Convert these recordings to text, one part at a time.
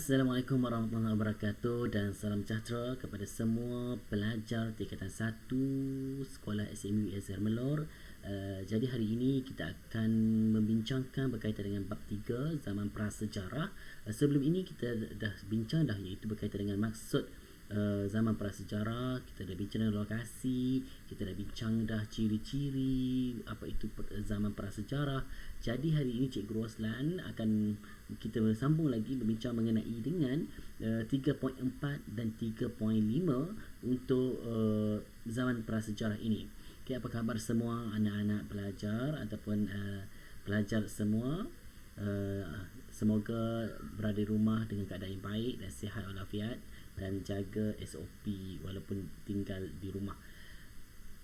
Assalamualaikum warahmatullahi wabarakatuh dan salam sejahtera kepada semua pelajar tingkatan 1 Sekolah SMU Azhar Melor. Jadi hari ini kita akan membincangkan berkaitan dengan bab 3 zaman prasejarah. Sebelum ini kita dah bincang iaitu berkaitan dengan maksud zaman prasejarah. Kita dah bincang dengan lokasi, kita dah bincang ciri-ciri apa itu zaman prasejarah. Jadi hari ini Cikgu Roslan akan kita sambung lagi berbincang mengenai dengan 3.4 dan 3.5 untuk zaman prasejarah ini. Okay, apa khabar semua anak-anak pelajar ataupun pelajar semua? Semoga berada di rumah dengan keadaan yang baik dan sihat walafiat dan jaga SOP walaupun tinggal di rumah.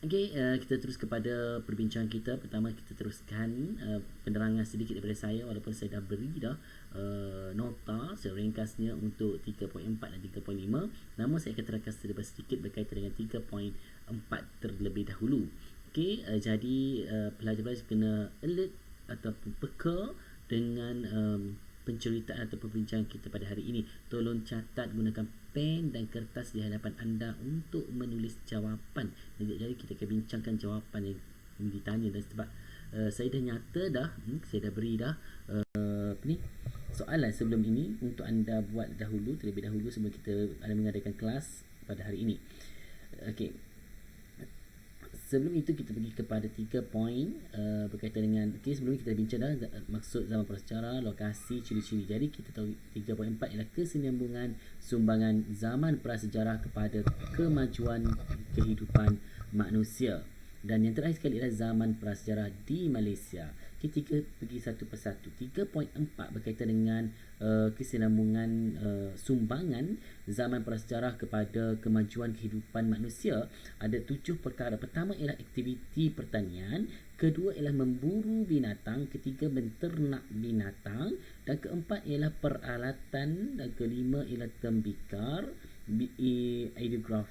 Okey, kita terus kepada perbincangan kita. Pertama kita teruskan penerangan sedikit daripada saya walaupun saya dah beri nota secara ringkasnya untuk 3.4 dan 3.5. Namun saya akan terangkan sedikit berkaitan dengan 3.4 terlebih dahulu. Okey, jadi pelajar-pelajar kena alert ataupun peka dengan penceritaan atau perbincangan kita pada hari ini. Tolong catat, gunakan pen dan kertas di hadapan anda untuk menulis jawapan. Jadi kita akan bincangkan jawapan yang ditanya. Dan sebab saya dah nyata saya dah beri soalan sebelum ini untuk anda buat terlebih dahulu sebelum kita mengadakan kelas pada hari ini. Okey. Sebelum itu kita pergi kepada 3 poin berkaitan dengan sebelum kita bincang maksud zaman prasejarah, lokasi, ciri-ciri. Jadi kita tahu 3.4 ialah kesinambungan sumbangan zaman prasejarah kepada kemajuan kehidupan manusia. Dan yang terakhir sekali ialah zaman prasejarah di Malaysia. Kita pergi satu persatu. 3.4 berkaitan dengan kesinambungan sumbangan zaman prasejarah kepada kemajuan kehidupan manusia. Ada 7 perkara. Pertama ialah aktiviti pertanian, kedua ialah memburu binatang, ketiga menternak binatang, dan keempat ialah peralatan, dan kelima ialah tembikar, ideograf,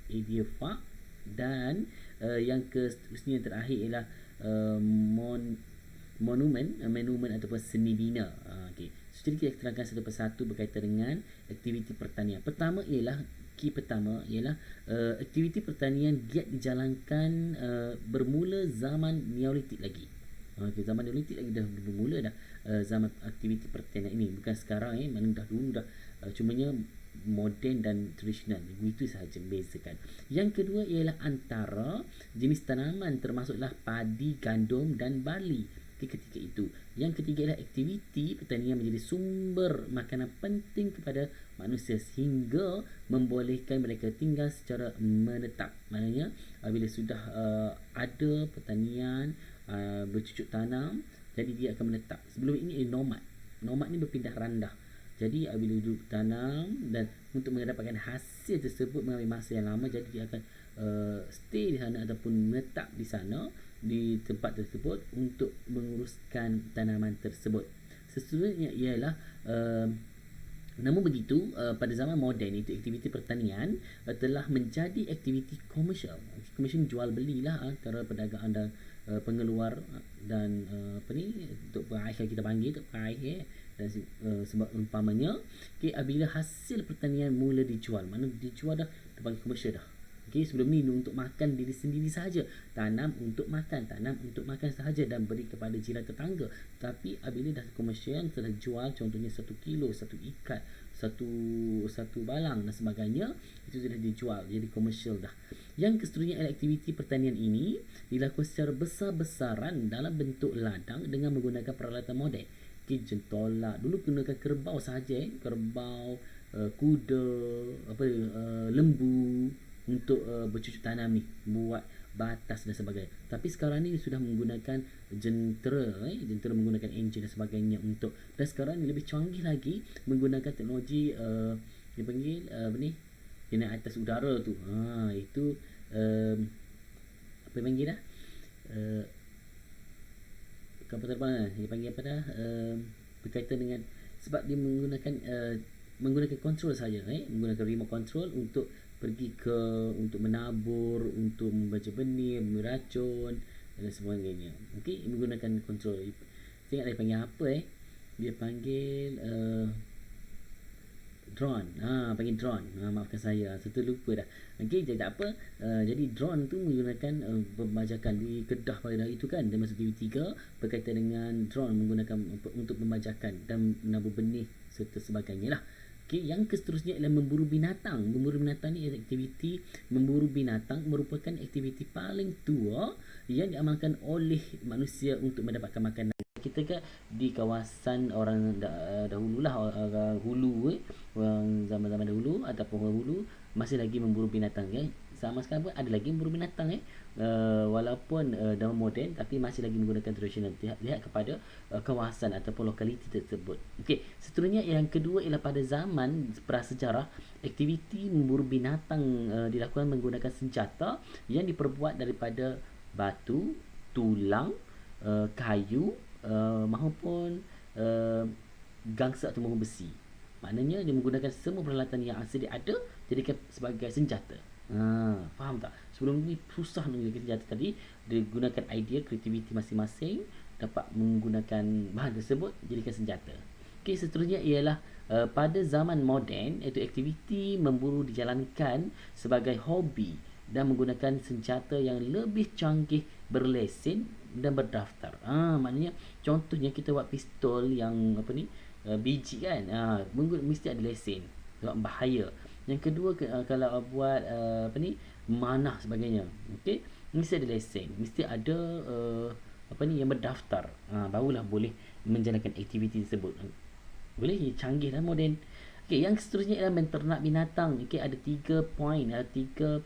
ideofak, dan yang seterusnya yang terakhir ialah monumen ataupun seni bina. So, jadi kita terangkan satu persatu berkaitan dengan aktiviti pertanian. Pertama ialah aktiviti pertanian giat dijalankan bermula zaman Neolitik lagi. Zaman Neolitik lagi dah bermula zaman aktiviti pertanian ini. Bukan sekarang mana dah dulu cumanya moden dan tradisional, begitu sahaja membezakan. Yang kedua ialah antara jenis tanaman termasuklah padi, gandum dan barley ketika itu. Yang ketiga ialah aktiviti pertanian menjadi sumber makanan penting kepada manusia sehingga membolehkan mereka tinggal secara menetap. Maknanya bila sudah ada pertanian bercucuk tanam, jadi dia akan menetap. Sebelum ini nomad ni berpindah randah. Jadi bila duduk tanam dan untuk mendapatkan hasil tersebut mengambil masa yang lama, jadi dia akan stay di sana ataupun menetap di sana di tempat tersebut untuk menguruskan tanaman tersebut. Seterusnya ialah namun begitu pada zaman moden itu aktiviti pertanian telah menjadi aktiviti komersial. Komersial jual belilah antara perdagangan dan pengeluar dan untuk peraih kita panggil untuk peraih dan sebab umpamanya bila hasil pertanian mula dijual, mana dijual dah panggil komersial dah. Sebelum ni untuk makan diri sendiri sahaja, tanam untuk makan sahaja dan beri kepada jiran tetangga. Tapi apabila dah komersial, telah jual contohnya 1 kilo, 1 ikat, satu balang dan sebagainya, itu sudah dijual, jadi komersial dah. Yang seterusnya adalah aktiviti pertanian ini dilakukan secara besar-besaran dalam bentuk ladang dengan menggunakan peralatan moden. Jentolak dulu gunakan kerbau sahaja, kerbau, kuda, lembu untuk bercucuk tanam ni, buat batas dan sebagainya. Tapi sekarang ni sudah menggunakan jentera menggunakan enjin dan sebagainya untuk, dan sekarang ni lebih canggih lagi menggunakan teknologi dia panggil yang atas udara tu. Itu apa yang panggil kapal terbang dia panggil berkaitan dengan, sebab dia menggunakan kontrol saja, menggunakan remote control untuk pergi untuk menabur, untuk membaca benih, meracun dan sebagainya. Menggunakan kontrol. Saya ingat dia panggil apa dia panggil drone. Panggil drone. Maafkan saya, saya terlupa dah. Okey, jadi tak apa. Jadi drone tu menggunakan pembajakan di Kedah pada hari itu kan, dan masuk TV3 berkaitan dengan drone menggunakan untuk pembajakan dan menabur benih serta sebagainya lah. Okey, yang seterusnya ialah memburu binatang. Memburu binatang ni aktiviti memburu binatang merupakan aktiviti paling tua yang diamalkan oleh manusia untuk mendapatkan makanan. Kita kan di kawasan orang dahulu lah, orang hulu orang zaman-zaman dahulu ataupun orang hulu masih lagi memburu binatang kan. Sama sekarang pun ada lagi memburu binatang walaupun dalam moden tapi masih lagi menggunakan tradisional. Lihat kepada kawasan ataupun lokaliti tersebut. Okey, seterusnya yang kedua ialah pada zaman prasejarah aktiviti memburu binatang dilakukan menggunakan senjata yang diperbuat daripada batu, tulang, kayu maupun gangsa atau maupun besi. Maknanya dia menggunakan semua peralatan yang sedia ada jadikan sebagai senjata. Faham tak? Sebelum ni susah nak gunakan senjata tadi, dia gunakan idea kreativiti masing-masing dapat menggunakan bahan tersebut jadikan senjata. Okey, seterusnya ialah pada zaman moden iaitu aktiviti memburu dijalankan sebagai hobi dan menggunakan senjata yang lebih canggih, berlesen dan berdaftar. Maknanya contohnya kita buat pistol yang biji kan, mesti ada lesen sebab bahaya. Yang kedua kalau buat manah sebagainya, okey, mesti ada lesen, mesti ada yang berdaftar. Barulah boleh menjalankan aktiviti tersebut. Boleh canggih dan moden. Okey, yang seterusnya ialah menternak binatang. Okey, ada 3 poin, ada 3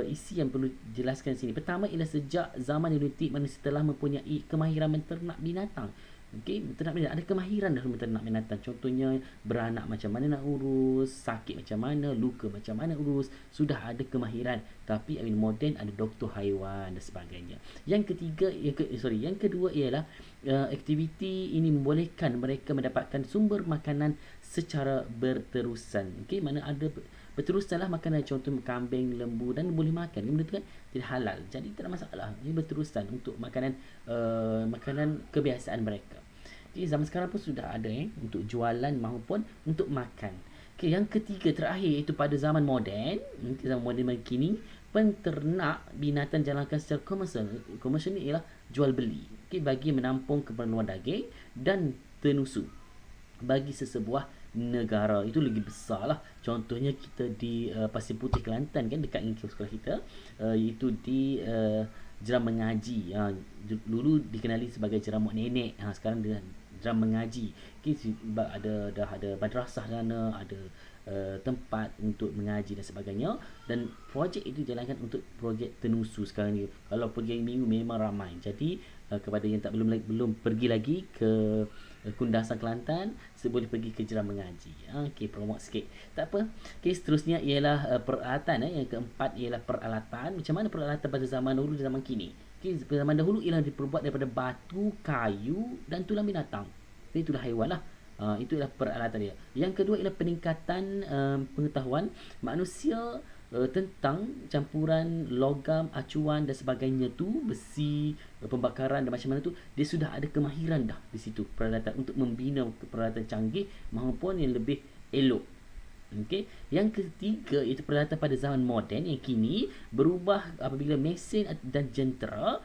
isi yang perlu jelaskan sini. Pertama ialah sejak zaman Neolitik manusia telah mempunyai kemahiran menternak binatang. Okey, menternak binatang ada kemahiran dalam menternak binatang. Contohnya beranak macam mana nak urus, sakit macam mana, luka macam mana urus, sudah ada kemahiran. Tapi moden ada doktor haiwan dan sebagainya. Yang kedua ialah aktiviti ini membolehkan mereka mendapatkan sumber makanan secara berterusan. Okey, mana ada berterusanlah makanan, contoh kambing, lembu dan boleh makan. Benda tu kan tidak halal. Jadi tak ada masalah. Ini berterusan untuk makanan makanan kebiasaan mereka. Jadi zaman sekarang pun sudah ada untuk jualan maupun untuk makan. Okey, yang ketiga terakhir iaitu pada zaman moden, zaman moden kini penternak binatang jalankan secara komersial. Komersial ni ialah jual beli. Okey, bagi menampung keperluan daging dan tenusu bagi sesebuah negara. Itu lagi besar lah. Contohnya kita di Pasir Putih Kelantan kan, dekat dengan sekolah kita, iaitu di Jeram Mengaji. Dulu dikenali sebagai Jeram Mak Nenek, sekarang dia Jeram Mengaji. Okay, dah ada madrasah sana, ada tempat untuk mengaji dan sebagainya, dan projek itu dijalankan untuk projek tenusu sekarang ni. Kalau pergi minggu memang ramai. Jadi kepada yang belum pergi lagi ke Kundasan Kelantan, boleh pergi ke Jeram Mengaji. Okey, promote sikit. Tak apa. Okey, seterusnya ialah peralatan. Yang keempat ialah peralatan. Macam mana peralatan pada zaman dahulu dan zaman kini? Okey, pada zaman dahulu ialah diperbuat daripada batu, kayu dan tulang binatang. Itulah haiwan lah. Itulah peralatan dia. Yang kedua ialah peningkatan pengetahuan manusia tentang campuran logam, acuan dan sebagainya tu, besi, pembakaran dan macam mana tu, dia sudah ada kemahiran dah di situ, peralatan untuk membina peralatan canggih maupun yang lebih elok. Okey, yang ketiga iaitu peralatan pada zaman moden yang kini berubah apabila mesin dan jentera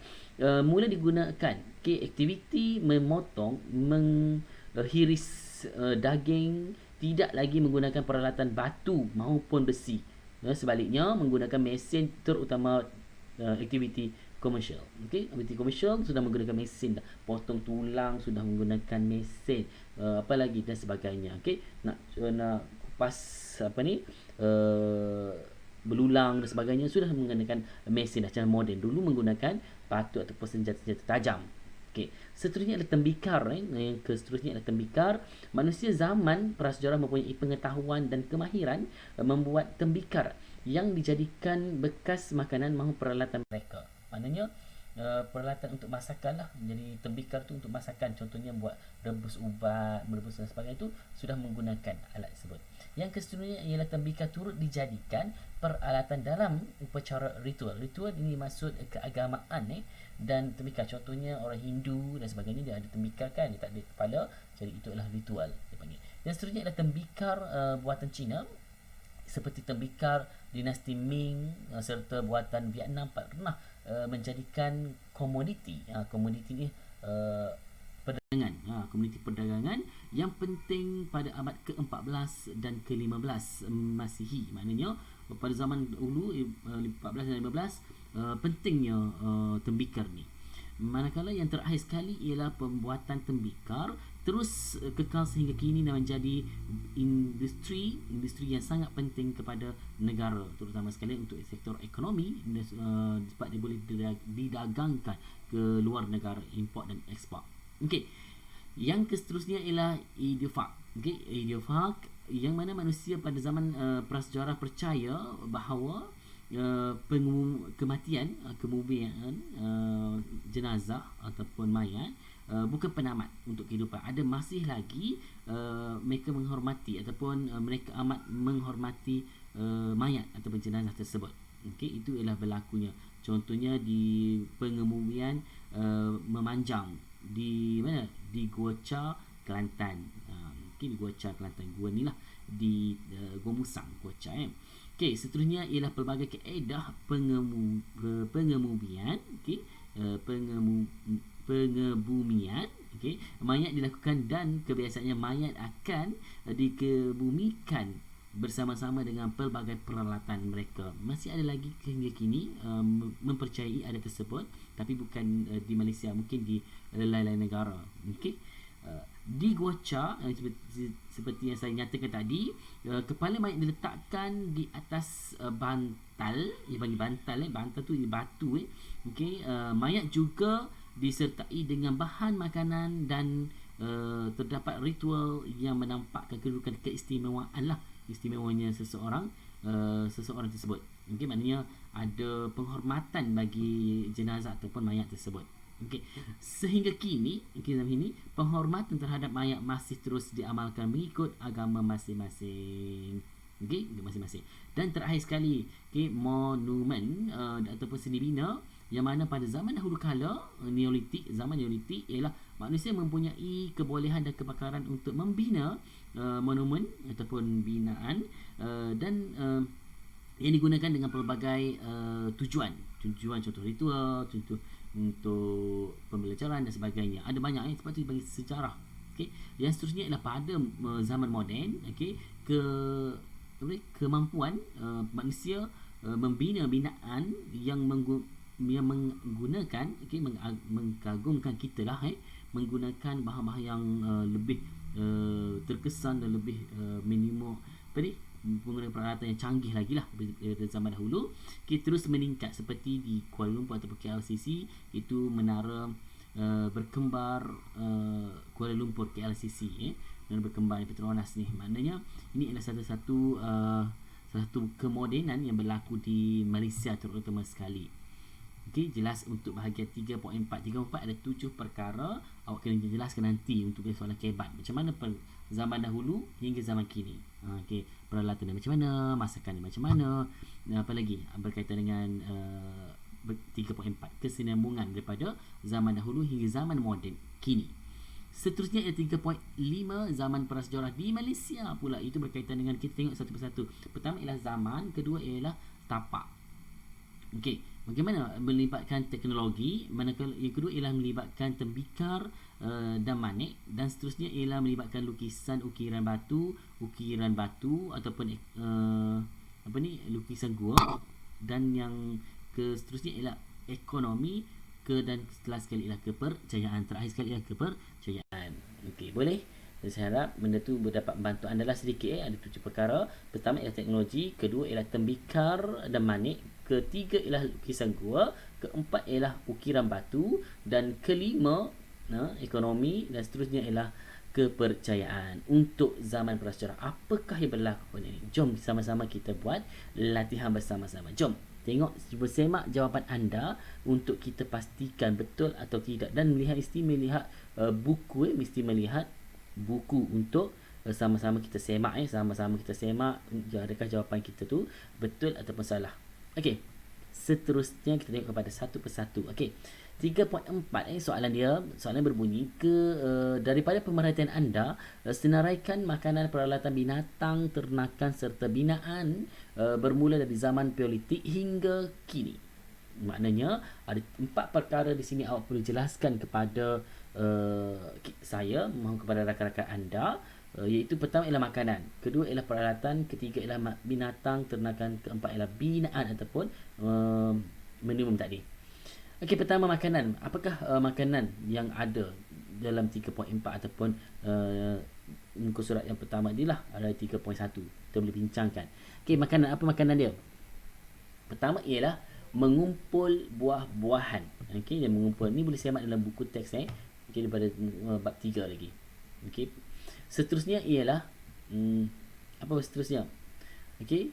mula digunakan. Okey, aktiviti memotong, menghiris daging tidak lagi menggunakan peralatan batu maupun besi. Sebaliknya menggunakan mesin, terutama aktiviti komersial. Okey, aktiviti komersial sudah menggunakan mesin dah. Potong tulang sudah menggunakan mesin. Apa lagi dan sebagainya. Okey, nak kupas belulang dan sebagainya sudah menggunakan mesin dah, cara moden. Dulu menggunakan batu ataupun senjata-senjata tajam. Okey, seterusnya adalah tembikar. Yang seterusnya adalah tembikar. Manusia zaman prasejarah mempunyai pengetahuan dan kemahiran membuat tembikar yang dijadikan bekas makanan maupun peralatan mereka. Maknanya peralatan untuk masakan lah. Jadi tembikar tu untuk masakan. Contohnya buat rebus ubat, merebus dan sebagainya tu sudah menggunakan alat tersebut. Yang keseterusnya ialah tembikar turut dijadikan peralatan dalam upacara ritual. Ritual ini maksud keagamaan dan tembikar, contohnya orang Hindu dan sebagainya, dia ada tembikar kan, dia tak ada kepala, jadi itu adalah ritual dia panggil. Yang seterusnya adalah tembikar buatan Cina, seperti tembikar dinasti Ming serta buatan Vietnam pernah menjadikan komoditi. Komoditi ni perdagangan, komoditi perdagangan yang penting pada abad ke-14 dan ke-15 Masihi. Maknanya pada zaman dahulu 14 dan 15 pentingnya tembikar ni. Manakala yang terakhir sekali ialah pembuatan tembikar terus kekal sehingga kini dan menjadi industri yang sangat penting kepada negara, terutama sekali untuk sektor ekonomi, sebab dia boleh didagangkan ke luar negara, import dan ekspor. Okey. Yang seterusnya ialah idiofak. Okey, idiofak yang mana manusia pada zaman prasejarah percaya bahawa kematian, kemubian jenazah ataupun mayat bukan penamat untuk kehidupan. Ada masih lagi mereka menghormati ataupun mereka amat menghormati mayat ataupun jenazah tersebut. Okey, itu ialah berlakunya. Contohnya di pengemumian memanjang di mana? Di Gua Cha, Kelantan. Mungkin di Gua Cha, Kelantan. Gua ni lah di Gua Musang, Gua Cha Okey, seterusnya ialah pelbagai kaedah pengemumian, okey, pengebumian, okey. Mayat dilakukan dan kebiasaannya mayat akan dikebumikan bersama-sama dengan pelbagai peralatan mereka. Masih ada lagi hingga kini mempercayai adat tersebut, tapi bukan di Malaysia, mungkin di lain-lain negara. Okey. Di Gua Cha, seperti yang saya nyatakan tadi, kepala mayat diletakkan di atas bantal, dia panggil bantal, bantal tu batu. Okey, mayat juga disertai dengan bahan makanan dan terdapat ritual yang menampakkan kedudukan keistimewaan lah, istimewanya seseorang tersebut. Okey, maknanya ada penghormatan bagi jenazah ataupun mayat tersebut. Okey, sehingga kini, zaman ini penghormatan terhadap mayat masih terus diamalkan mengikut agama masing-masing. Okey, masing-masing. Dan terakhir sekali, okey, monumen ataupun seni bina yang mana pada zaman dahulu kala zaman Neolitik ialah manusia mempunyai kebolehan dan kepakaran untuk membina monumen ataupun binaan dan yang digunakan dengan pelbagai tujuan, contoh ritual, contoh untuk pembelajaran dan sebagainya. Ada banyak sebab tu bagi sejarah. Okey, yang seterusnya ialah pada zaman moden, okey, kemampuan manusia membina binaan yang menggunakan, okey, mengagumkan kita lah, menggunakan bahan-bahan yang lebih terkesan dan lebih minimum penggunaan peralatan yang canggih lagi lah daripada zaman dahulu. Kita terus meningkat seperti di Kuala Lumpur ataupun KLCC, itu menara berkembar Kuala Lumpur KLCC, menara berkembar di Petronas ni. Maknanya ini adalah satu kemodenan yang berlaku di Malaysia terutama sekali. Okey, jelas untuk bahagian 3.4 ada 7 perkara. Awak kena jelaskan nanti untuk soalan kebat, macam mana zaman dahulu hingga zaman kini. Okey, peralatan macam mana, masakan macam mana, apa lagi berkaitan dengan 3.4 kesinambungan daripada zaman dahulu hingga zaman moden kini. Seterusnya ialah 3.5 zaman prasejarah di Malaysia pula. Itu berkaitan dengan, kita tengok satu persatu. Pertama ialah zaman, kedua ialah tapak. Okey, bagaimana melibatkan teknologi, manakala yang kedua ialah melibatkan tembikar dan manik, dan seterusnya ialah melibatkan lukisan ukiran batu ataupun lukisan gua, dan yang seterusnya ialah ekonomi, dan setelah sekali ialah kepercayaan, terakhir sekali ialah kepercayaan. Okey, boleh? Saya harap benda tu dapat membantu anda lah sedikit. Ada 7 perkara. Pertama ialah teknologi, kedua ialah tembikar dan manik, ketiga ialah lukisan gua, keempat ialah ukiran batu, dan kelima ekonomi, dan seterusnya ialah kepercayaan. Untuk zaman prasejarah, apakah yang berlaku ni? Jom sama-sama kita buat latihan bersama-sama. Jom tengok, cuba semak jawapan anda untuk kita pastikan betul atau tidak, dan mesti melihat buku untuk sama-sama kita semak sama-sama kita semak adakah jawapan kita tu betul ataupun salah. Okey. Seterusnya kita tengok kepada satu persatu. Okey. 3.4 soalan berbunyi daripada pemerhatian anda senaraikan makanan peralatan binatang ternakan serta binaan bermula dari zaman Paleolitik hingga kini. Maknanya ada 4 perkara di sini awak perlu jelaskan kepada saya maupun kepada rakan-rakan anda, iaitu pertama ialah makanan, kedua ialah peralatan, ketiga ialah binatang ternakan, keempat ialah binaan ataupun minimum tadi. Okey, pertama makanan. Apakah makanan yang ada dalam 3.4 ataupun muka surat yang pertama inilah ada 3.1. Kita boleh bincangkan. Okey, makanan, apa makanan dia? Pertama ialah mengumpul buah-buahan. Okey, dia mengumpul. Ni boleh semak dalam buku teks okey, daripada bab 3 lagi. Okey. Seterusnya ialah apa seterusnya? Okey,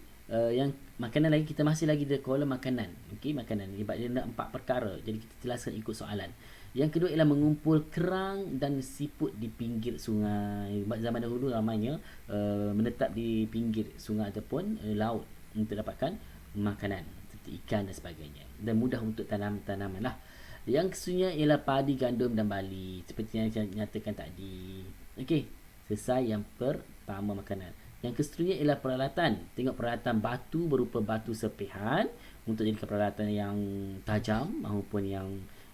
yang makanan lagi, kita masih lagi di kolom makanan. Okey, makanan sebab dia nak 4 perkara. Jadi kita jelaskan ikut soalan. Yang kedua ialah mengumpul kerang dan siput di pinggir sungai. Zaman dahulu ramainya menetap di pinggir sungai ataupun laut untuk dapatkan makanan seperti ikan dan sebagainya. Dan mudah untuk tanaman lah. Yang keseterusnya ialah padi, gandum dan barley seperti yang saya nyatakan tadi. Okey, selesai yang pertama makanan. Yang keseterusnya ialah peralatan. Tengok peralatan batu berupa batu serpihan untuk jadikan peralatan yang tajam maupun yang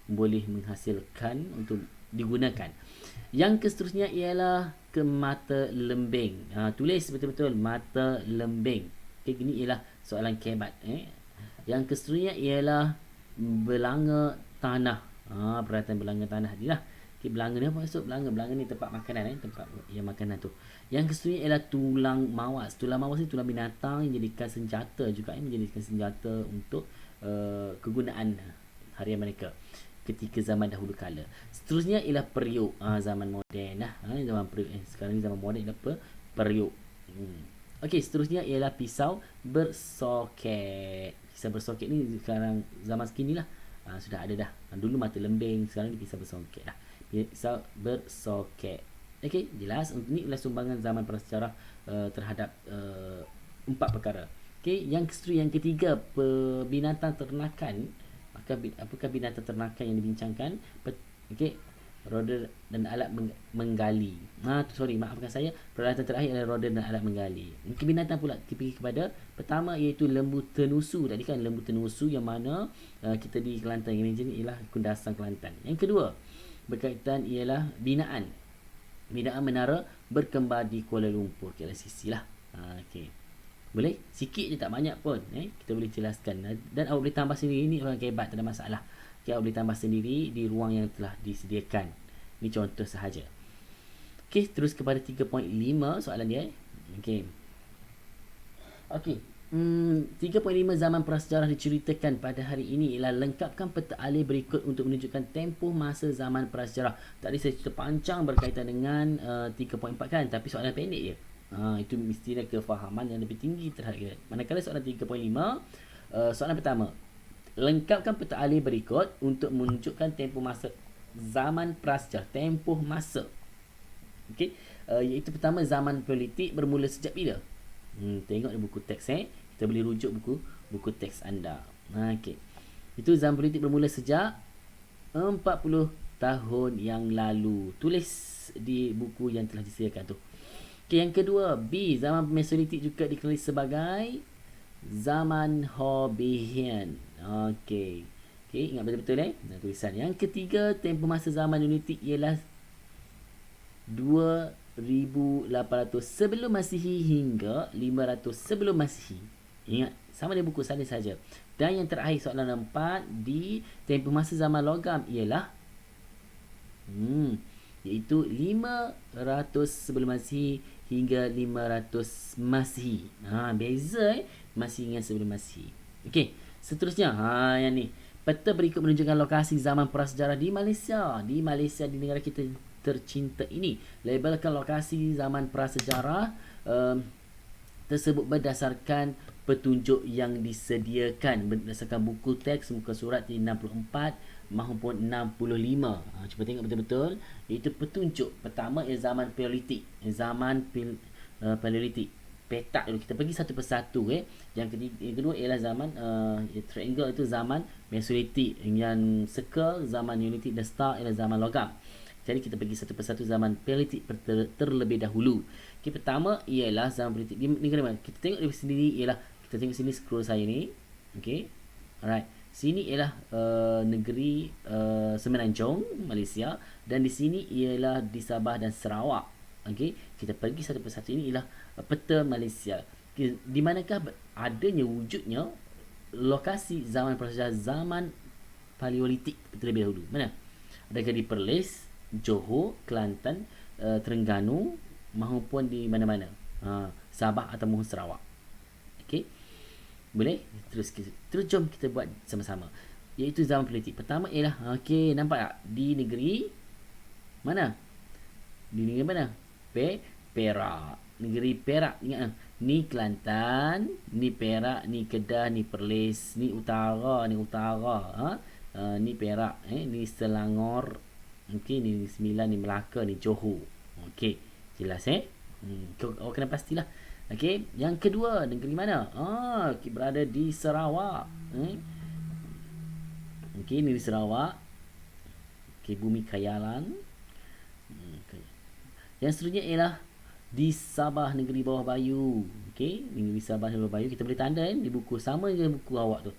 boleh menghasilkan untuk digunakan. Yang keseterusnya ialah ke mata lembing. Tulis betul-betul mata lembing. Okay, ini ialah soalan kebat. Yang keseterusnya ialah belanga tanah. Peralatan belanga tanah ni lah. Okay, belanga ni apa maksud? Belanga ni tempat makanan, tempat yang makanan tu. Yang keseterusnya ialah tulang mawas. Tulang mawas ni tulang binatang yang dijadikan senjata juga, menjadikan senjata untuk kegunaan harian mereka ketika zaman dahulu kala. Seterusnya ialah periuk. Zaman moden lah. Zaman periuk. Sekarang ni zaman moden ialah periuk. Okey, seterusnya ialah pisau bersoket. Pisau bersoket ni sekarang zaman sekini lah. Sudah ada dah. Dulu mata lembing, sekarang ni pisau bersoket lah. Pisau bersoket. Okey, jelas. Ini adalah sumbangan zaman prasejarah terhadap 4 perkara. Okey, yang ketiga, binatang ternakan. Apakah binatang ternakan yang dibincangkan? Okey, roda dan alat menggali. Maafkan saya. Peralatan terakhir adalah roda dan alat menggali. Mungkin binatang pula kita kepada pertama iaitu lembu tenusu. Tadi kan lembu tenusu yang mana kita di Kelantan ini ialah Kundasan Kelantan. Yang kedua berkaitan ialah binaan. Binaan menara berkembar di Kuala Lumpur, KLCC lah. Okey. Boleh? Sikit je, tak banyak pun. Kita boleh jelaskan. Dan awak boleh tambah sendiri. Ini orang kebat, tak ada masalah. Okay, awak boleh tambah sendiri di ruang yang telah disediakan. Ini contoh sahaja. Okey, terus kepada 3.5 soalan dia. Okey. Okey. 3.5 zaman prasejarah diceritakan pada hari ini ialah lengkapkan peta alih berikut untuk menunjukkan tempoh masa zaman prasejarah. Tadi saya cerita panjang berkaitan dengan 3.4 kan, tapi soalan pendek je. Itu mestilah kefahaman yang lebih tinggi terhadap kita. Manakala soalan 3.5, soalan pertama, lengkapkan peta alih berikut untuk menunjukkan tempoh masa zaman prasejarah. Tempoh masa. Okey, iaitu pertama zaman Paleolitik bermula sejak bila? Tengok di buku teks kita boleh rujuk buku teks anda. Okey. Itu zaman Paleolitik bermula sejak 40 tahun yang lalu. Tulis di buku yang telah disediakan tu. Okey, yang kedua, B, zaman Mesolitik juga dikenali sebagai zaman Hobbesian. Okey. Okey, ingat betul-betul tulisan. Yang ketiga, tempoh masa zaman Neolitik ialah 2800 sebelum Masihi hingga 500 sebelum Masihi. Ingat, sama dia buku sana saja. Dan yang terakhir soalan 4, di tempoh masa zaman logam ialah iaitu 500 sebelum Masihi hingga 500 Masihi. Beza Masihi dengan sebelum Masihi. Okey, seterusnya yang ni. Peta berikut menunjukkan lokasi zaman prasejarah di Malaysia. Di Malaysia, di negara kita tercinta ini. Labelkan lokasi zaman prasejarah tersebut berdasarkan petunjuk yang disediakan berdasarkan buku teks muka surat di 64 maupun 65. Cuba tengok betul-betul. Iaitu petunjuk. Pertama ialah zaman Paleolitik. Paleolitik. Petak dulu. Kita pergi satu persatu. Yang kedua ialah zaman triangle itu zaman Mesolitik. Yang circle zaman Neolitik dan star ialah zaman logam. Jadi kita pergi satu persatu zaman Paleolitik terlebih dahulu. Okay, pertama ialah zaman Paleolitik. Ni kena kita tengok dari sini ialah, kita tengok sini scroll saya ni. Okay. Alright. Sini ialah negeri Semenanjung, Malaysia, dan di sini ialah di Sabah dan Sarawak. Okey, kita pergi satu persatu. Ini ialah peta Malaysia. Di manakah adanya wujudnya lokasi zaman prasejarah zaman Paleolitik terlebih dahulu? Mana? Adakah di Perlis, Johor, Kelantan, Terengganu maupun di mana-mana? Sabah atau Sarawak. Okey. Boleh? Terus jom kita buat sama-sama. Iaitu zaman Paleolitik. Pertama ialah, okey, nampak tak? Di negeri mana? Di negeri mana? Perak. Negeri Perak. Ingat, ni Kelantan, ni Perak, ni Kedah, ni Perlis, ni Utara, ni Perak, ni Selangor. Okey, ni Sembilan, ni Melaka, ni Johor. Okey, jelas Kau kena pastilah. Okey, yang kedua, negeri mana? Berada di Sarawak. Okey, ni di Sarawak. Okey, Bumi Kayalan. Yang seterusnya ialah di Sabah, negeri Bawah Bayu. Okey, negeri Sabah, negeri Bawah Bayu. Kita boleh tanda di buku, sama je buku awak tu.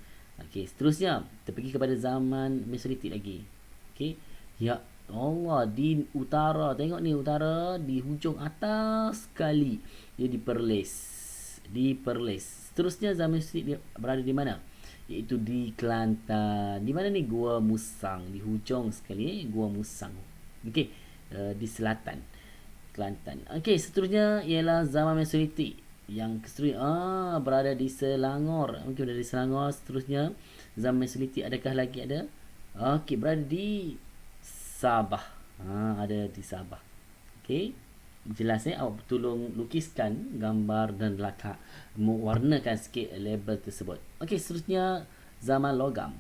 Okey, seterusnya kita pergi kepada zaman Mesolitik lagi. Okey, ya Allah, di utara, tengok ni utara, di hujung atas sekali dia di Perlis. Seterusnya zaman Mesolitik dia berada di mana? Iaitu di Kelantan. Di mana ni? Gua Musang, di hujung sekali, Gua Musang. Okey, di selatan Kelantan. Okey, seterusnya ialah zaman Mesolitik. Yang seterusnya berada di Selangor. Okey, berada di Selangor. Seterusnya zaman Mesolitik adakah lagi ada? Okey, berada di Sabah. Ada di Sabah. Okey, jelas awak tolong lukiskan gambar dan warnakan sikit label tersebut. Okey, seterusnya zaman logam.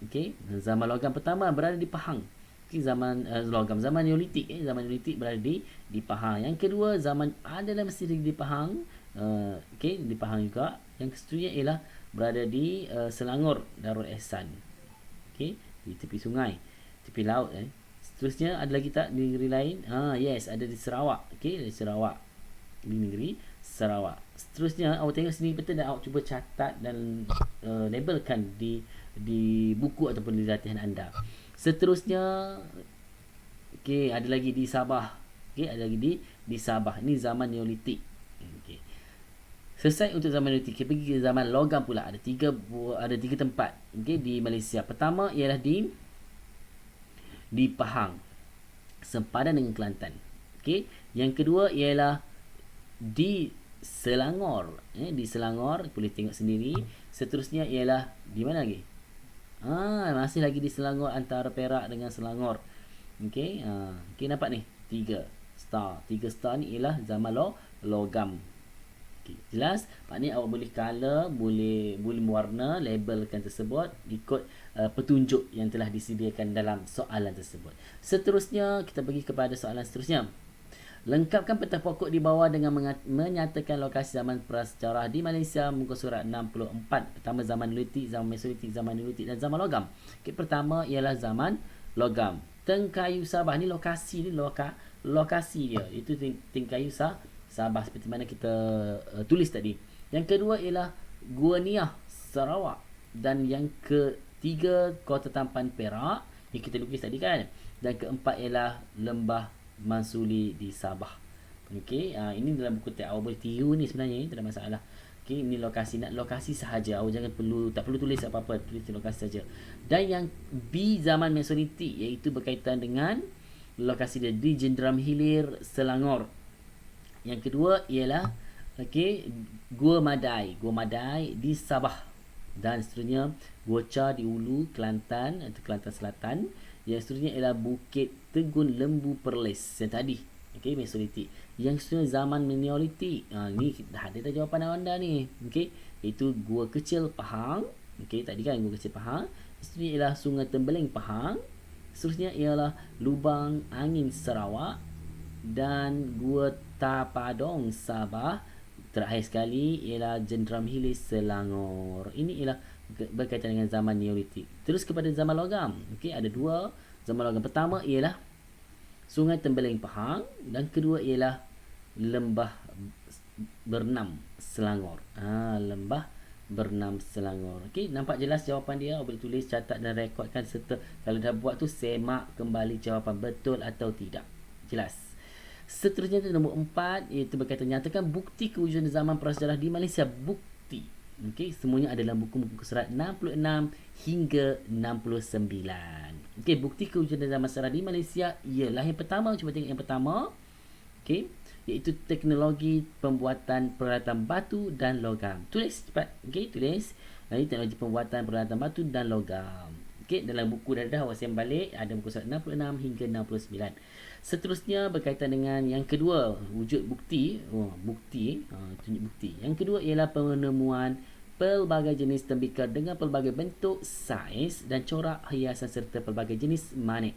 Okey, zaman logam pertama berada di Pahang. Okay, zaman logam, zaman Neolitik. Zaman Neolitik berada di Pahang. Yang kedua, zaman adalah masih di Pahang. Okey, di Pahang juga. Yang seterusnya ialah berada di Selangor, Darul Ehsan. Okey, di tepi sungai, tepi laut. Seterusnya ada lagi tak di negeri lain? Yes, ada di Sarawak. Okey, di Sarawak. Di negeri Sarawak. Seterusnya awak tengok sini betul dan awak cuba catat dan labelkan di buku ataupun di latihan anda. Seterusnya, okey, ada lagi di Sabah. Okey, ada lagi di Sabah. Ini zaman Neolitik. Okey. Selesai untuk zaman Neolitik. Kita pergi ke zaman logam pula. Ada tiga tempat, okey, di Malaysia. Pertama ialah di Pahang, sempadan dengan Kelantan. Okey. Yang kedua ialah di Selangor. Di Selangor, boleh tengok sendiri. Seterusnya ialah di mana lagi? Masih lagi di Selangor, antara Perak dengan Selangor. Okey, okey, nampak ni? 3 star ni ialah zaman logam. Okey, jelas? Pak ni awak boleh color, boleh mewarna, labelkan tersebut ikut petunjuk yang telah disediakan dalam soalan tersebut. Seterusnya kita pergi kepada soalan seterusnya. Lengkapkan peta pokok di bawah dengan menyatakan lokasi zaman prasejarah di Malaysia, muka surat 64. Pertama, zaman Neolitik, zaman Mesolitik, zaman Neolitik dan zaman logam. Okay, pertama ialah zaman logam. Tengkayu Sabah ni lokasi dia. Itu Tengkayu Sabah seperti mana kita tulis tadi. Yang kedua ialah Gua Niah, Sarawak. Dan yang ketiga, Kota Tampan, Perak, yang kita lukis tadi kan. Dan keempat ialah Lembah Mansuli di Sabah. Okey, ini dalam buku teks. Awak boleh tiru ni sebenarnya, tak ada masalah. Okey, ini lokasi, nak lokasi sahaja. Awak tak perlu tulis apa-apa, tulis lokasi saja. Dan yang B, zaman Mesolitik, iaitu berkaitan dengan lokasi dia di Jenderam Hilir, Selangor. Yang kedua ialah Gua Madai di Sabah. Dan seterusnya Gua Cha di Ulu, Kelantan atau Kelantan Selatan. Yang seterusnya ialah Bukit Tegun Lembu, Perlis yang tadi. Mesolitik. Yang seterusnya zaman Neolitik. Ni dah ada jawapan anda ni. iaitu Gua Kecil Pahang. Okey, tadi kan Gua Kecil Pahang. Seterusnya ialah Sungai Tembeling Pahang. Seterusnya ialah Lubang Angin Sarawak dan Gua Tapadong Sabah. Terakhir sekali ialah Jenderam Hilis Selangor. Ini ialah berkaitan dengan zaman Neolitik. Terus kepada zaman logam. Okey, ada dua zaman logam. Pertama ialah Sungai Tembeling Pahang dan kedua ialah Lembah Bernam Selangor. Lembah Bernam Selangor. Okey, nampak jelas jawapan dia. Boleh tulis, catat dan rekodkan serta kalau dah buat tu semak kembali jawapan betul atau tidak. Jelas. Seterusnya nombor 4 iaitu berkaitan nyatakan bukti kewujudan zaman prasejarah di Malaysia. Bukti. Okey, semuanya ada dalam buku-buku surat 66 hingga 69. Okey, bukti kewujudan zaman prasejarah di Malaysia ialah yang pertama, cuba tengok yang pertama. Okey, iaitu teknologi pembuatan peralatan batu dan logam. Tulis cepat. Okey, tulis. Ini teknologi pembuatan peralatan batu dan logam. Okey, dalam buku dah awak balik ada buku surat 66 hingga 69. Seterusnya berkaitan dengan yang kedua, wujud bukti. Tunjuk bukti. Yang kedua ialah penemuan pelbagai jenis tembikar dengan pelbagai bentuk, saiz dan corak hiasan serta pelbagai jenis manik.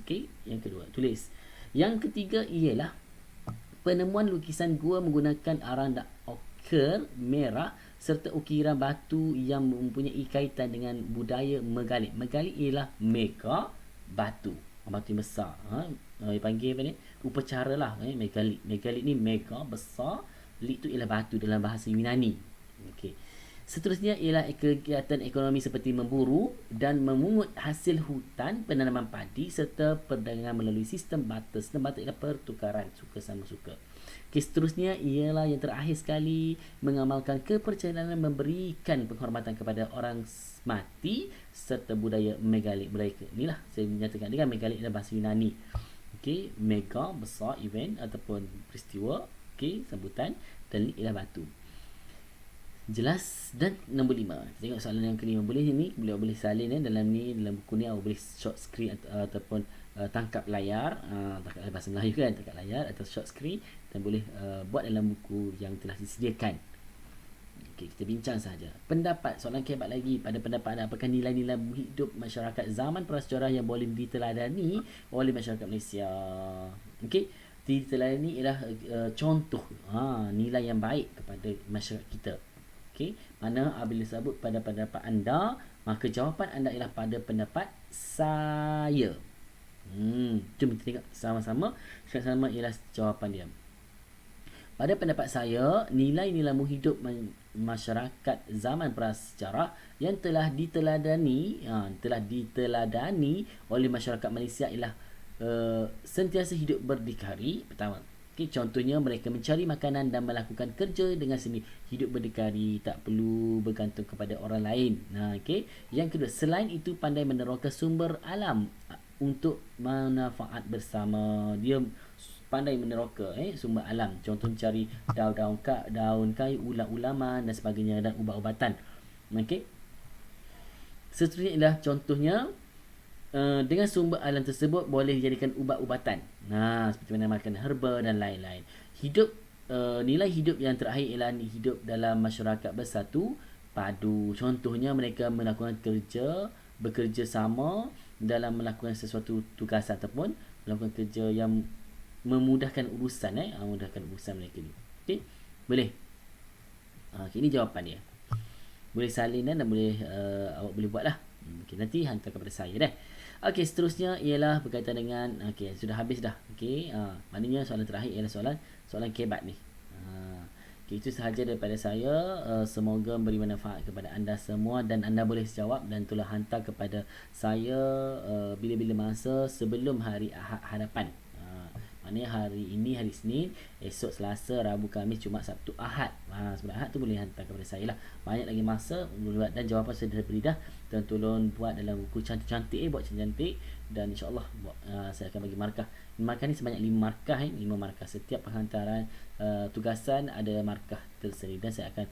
Okey, yang kedua, tulis. Yang ketiga ialah penemuan lukisan gua menggunakan arang dan okir merah serta ukiran batu yang mempunyai kaitan dengan budaya megalit. Megalit ialah mega batu. Batu yang besar. Dipanggil apa ni? Upacara lah. Megalit. Megalit ni mega, besar. Lit tu ialah batu dalam bahasa Yunani. Okey. Seterusnya ialah kegiatan ekonomi seperti memburu dan memungut hasil hutan, penanaman padi serta perdagangan melalui sistem barter. Sistem barter ialah pertukaran suka sama suka. Okay, seterusnya ialah yang terakhir sekali mengamalkan kepercayaan memberikan penghormatan kepada orang mati serta budaya megalit. Budaya inilah saya menyatakan dengan megalit adalah bahasa Yunani. Okey, mega besar event ataupun peristiwa, okey, sambutan, dan lit ialah batu. Jelas. Dan nombor 5. Tengok soalan yang kelima. Boleh salin dalam buku ni awak boleh short screen ataupun tangkap layar, tangkap layar bahasa Melayu kan, tangkap layar atau short screen dan boleh buat dalam buku yang telah disediakan. Okey, kita bincang saja. Pendapat, soalan kebat lagi. Pada pendapat anda, apakah nilai-nilai hidup masyarakat zaman prasejarah yang boleh diteladani oleh masyarakat Malaysia? Okey, diteladani ialah contoh nilai yang baik kepada masyarakat kita. Okey, mana apabila sebut pada pendapat anda, maka jawapan anda ialah pada pendapat saya. Jom kita tengok sama-sama. Sama ialah jawapan dia. Pada pendapat saya, nilai-nilai hidup masyarakat zaman prasejarah yang telah diteladani oleh masyarakat Malaysia ialah sentiasa hidup berdikari. Pertama, contohnya mereka mencari makanan dan melakukan kerja dengan seni. Hidup berdikari, tak perlu bergantung kepada orang lain. Yang kedua, selain itu pandai meneroka sumber alam untuk manfaat bersama. Dia pandai meneroka sumber alam. Contoh mencari daun kayu, ulat-ulaman dan sebagainya dan ubat-ubatan. Seterusnya ialah contohnya dengan sumber alam tersebut boleh dijadikan ubat-ubatan. Seperti mana makan herba dan lain-lain. Nilai hidup yang terakhir ialah hidup dalam masyarakat bersatu padu. Contohnya mereka melakukan bekerja sama dalam melakukan sesuatu tugasan ataupun melakukan kerja yang memudahkan urusan memudahkan urusan mereka ni. Okey, boleh. Ini jawapan dia. Boleh salin dan boleh awak boleh buatlah. Okey, nanti hantar kepada saya dah. Okey, seterusnya ialah berkaitan dengan sudah habis dah. Okey, maknanya soalan terakhir ialah soalan kebat ni. Okey, itu sahaja daripada saya. Semoga memberi manfaat kepada anda semua dan anda boleh jawab dan tolong hantar kepada saya bila-bila masa sebelum hari Ahad hadapan. Maknanya hari ini hari Isnin, esok Selasa, Rabu, Khamis, Jumaat, Sabtu, Ahad. Sebelum Ahad tu boleh hantar kepada saya lah. Banyak lagi masa buat dan jawapan saya dah beri dah. Dan tolong buat dalam buku cantik-cantik, buat cantik-cantik dan insya-Allah saya akan bagi markah. Markah ni sebanyak 5 markah 5 markah. Setiap penghantaran tugasan ada markah tersendiri dan saya akan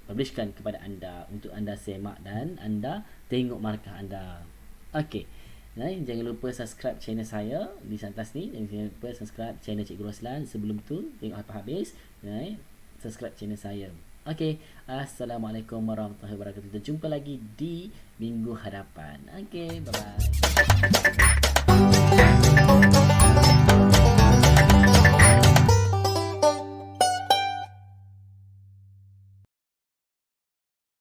publishkan kepada anda untuk anda semak dan anda tengok markah anda. Okey. Jangan lupa subscribe channel saya di atas ni. Jangan lupa subscribe channel Cikgu Roslan. Sebelum tu tengok habis. Subscribe channel saya. Okey, Assalamualaikum warahmatullahi wabarakatuh. Kita jumpa lagi di minggu hadapan. Okey, bye-bye.